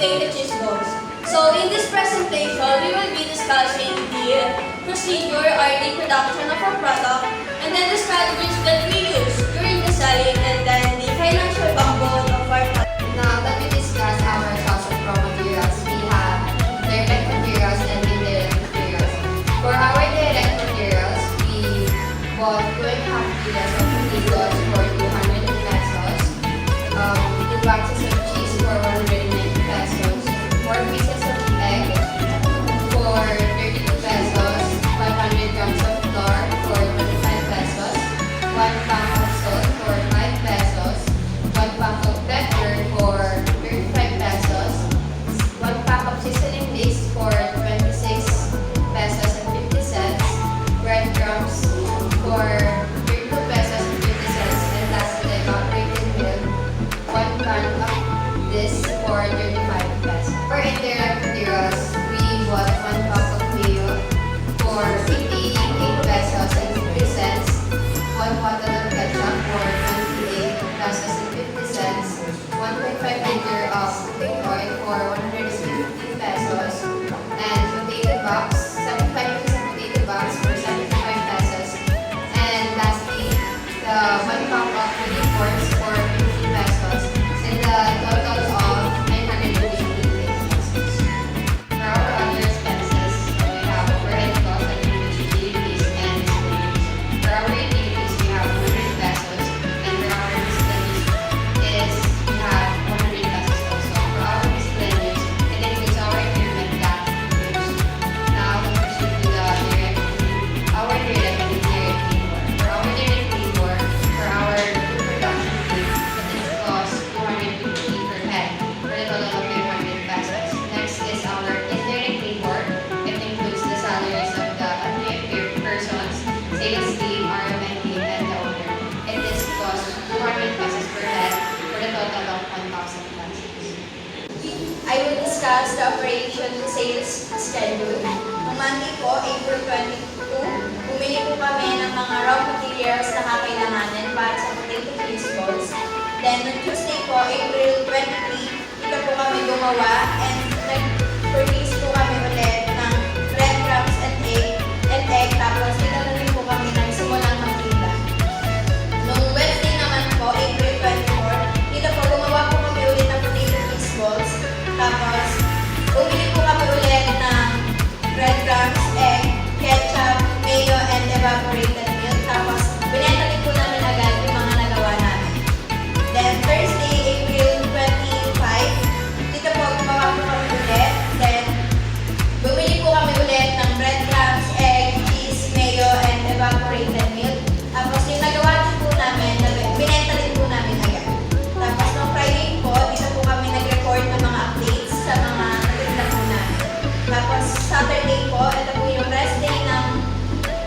potato cheese balls. So in this presentation, we will be discussing the procedure or the production of our product, and then the strategies that we use during the selling, and then the financial backbone of our product. Now that we discuss our source of raw materials, we have direct materials and indirect materials. For our direct materials, we bought 2.5 kilos of potatoes for 200 pesos, 2 boxes of cheese for 190 pesos, 4 pieces of egg for 32 pesos, 500 grams of flour for 25 pesos, 1 pack of salt for 5 pesos, 1 pack of pepper for 35 pesos, 1 pack of seasoning mix for 26 pesos and 50 cents, breadcrumbs for 32 pesos and 50 cents, and lastly, evaporated milk, 1 can of this for 35 pesos. For indirect materials, we bought 1 pack of mayo for 88 pesos and 50 cents, 1 bottle of ketchup for 28 pesos and 50 cents, 1.5 liter of cooking oil for 160 pesos, and potato box, 75 pieces of potato box for 75 pesos, and lastly, the 1 pack of chili forks for 50 pesos, and the total of 950 pesos. For our other expenses, we have overhead costs and utilities and miscellaneous. For our utilities, we have 100 pesos, and for our miscellaneous is we have 100 pesos also. For our miscellaneous, it includes our equipment that we use. Now, we proceed to the our direct and indirect labor. For our direct labor, for our food production fee, it is cost 250 per head for a total of 500 pesos. Next is our indirect labor. It includes the salaries of the employed persons, sales team, RMND, and the owner. It is cost 200 pesos per head for a total of 1,000 pesos. I will discuss the operation sales schedule. Noong Monday po, April 22, bumili po kami ng mga raw materials na kakailanganin para sa potato cheese balls. Then, on Tuesday po, April 23, dito po kami gumawa and nag-purchase po kami ulit ng breadcrumbs and egg, tapos dito na rin po kami nagsimulang magtinda. Noong Wednesday naman po, April 24, dito po gumawa po kami ulit ng potato cheese balls. Tapos, bumili po kami ulit ng breadcrumbs, egg, ketchup, mayo, and evaporated milk. Tapos, binenta din po namin agad yung mga nagawa namin. Then, Thursday, April 25, dito po gumawa po kami ulit. Then, bumili po kami ulit ng breadcrumbs, egg, cheese, mayo, and evaporated milk. Tapos, yung nagawa din po namin, binenta din po namin agad. Tapos, noong Friday po, dito po kami nag-record ng mga updates sa mga natinda po namin. Tapos, Saturday po, ito po yung rest day ng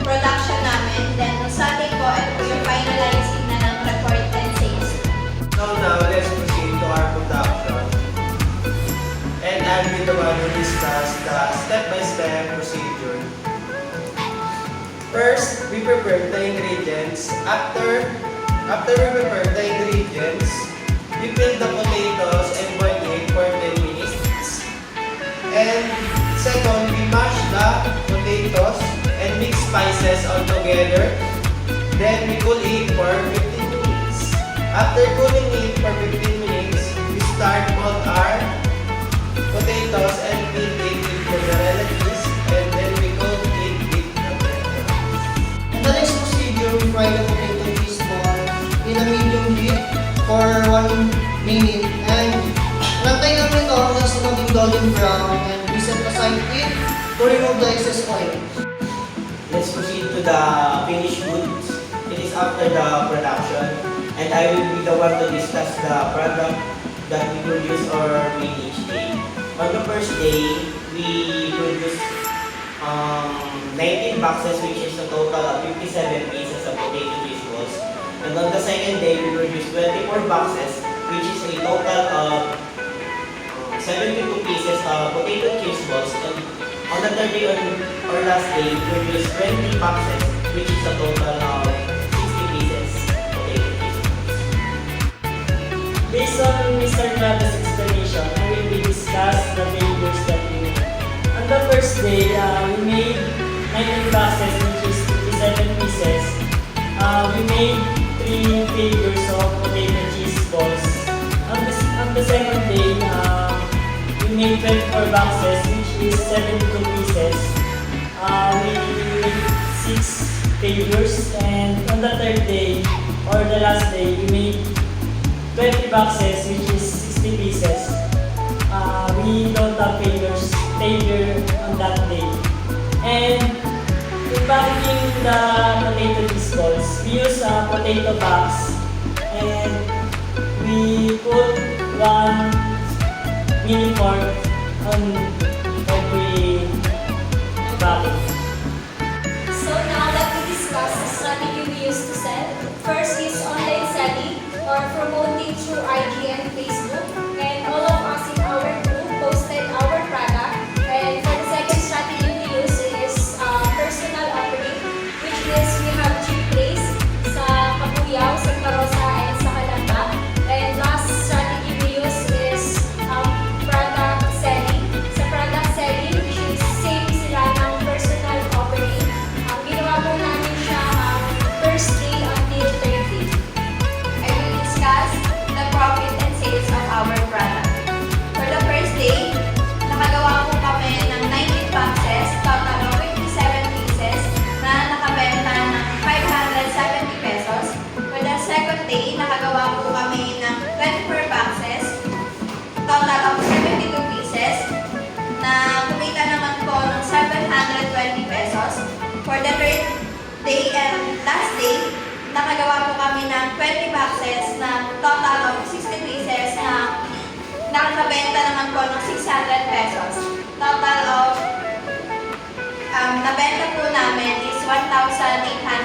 production namin. Then, noong Sunday po, ito po yung finalizing na ng record and sales. Now, let's proceed to our production. And I'll be the one who discuss the step-by-step procedure. First, we prepare the ingredients. After we prepare the ingredients, we peel the potatoes and boil it for 10 minutes. And second, we mash the potatoes and mix spices all together. Then we cool it for 15 minutes. After cooling it for 15 minutes, we start mold our potatoes and peel it with mozzarella cheese, and then we cook it with the breadcrumbs. In the next procedure, we fry the potato cheese ball in a medium heat for 1 minute, and nantay namin ito hanggang sa maging golden brown, and we set aside it to remove the excess oil. Let's proceed to the finished goods. It is after the production, and I will be the one to discuss the product that we produce or make each day. On the first day, we produce 19 boxes, which is a total of 57 pieces of potato cheese balls. And on the second day, we produce 24 boxes, which is a total of 72 pieces of potato cheese balls. And on the third day or last day, we produce 20 boxes, which is a total of 60 pieces potato cheese balls. Based on Mr. Travis' explanation, I will be discuss day, we made 19 boxes, which is 57 pieces. We made 3 figures of potato cheese balls. On the second day, we made 24 boxes, which is 72 pieces. We made 6 figures, and on the third day, or the last day, we made 20 boxes, which is 60 pieces. We don't have failure on that day. And in packing the potato cheese balls, we use a potato box, and we put 1 mini fork on every packet. So now let me discuss the strategy we used to sell. First is online selling or promoting through IG and Facebook. And all of us in our group posted our product. And for the second strategy we use is personal offering, which is we have cheap place sa Kabuyaw, sa Carosa, and sa Calamba. And last strategy we use is product selling. Sa product selling, which is same sila ng personal offering. Ginawa po namin siya first day until third day. I will discuss the profit and sales of our product. For the first day, nakagawa po kami ng 19 boxes, total of 57 pieces, na nakabenta ng 570 pesos. For the second day, nakagawa po kami ng 24 boxes, total of 72 pieces, na kumita naman po ng 720 pesos. For the third day and last day, nakagawa po kami ng 20 boxes na total of 60 pieces na nakakabenta naman po ng 600 pesos. Total of nabenta po namin is 1,800